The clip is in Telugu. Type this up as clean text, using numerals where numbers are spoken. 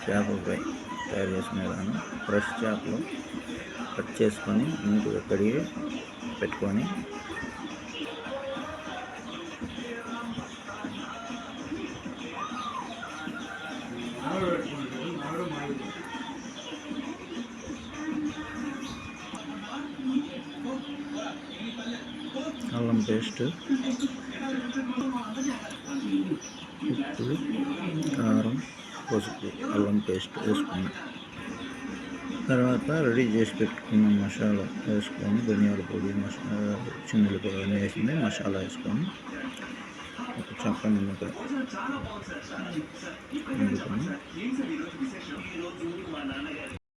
చేప ఫ్రై తయారు చేసుకునే విధానం. ఫ్రెష్ చేపలు కట్ చేసుకొని నీట్గా కడిగి పెట్టుకొని అల్లం పేస్ట్, ఉప్పు, కారం, పసుపు, అల్లం పేస్ట్ వేసుకున్నాం. తర్వాత రెడీ చేసి పెట్టుకున్న మసాలా వేసుకొని ధనియాల పొడి, చిన్నుల పొడి అన్నీ వేసింది మసాలా వేసుకొని ఒక చక్కని ముద్ద వండుకొని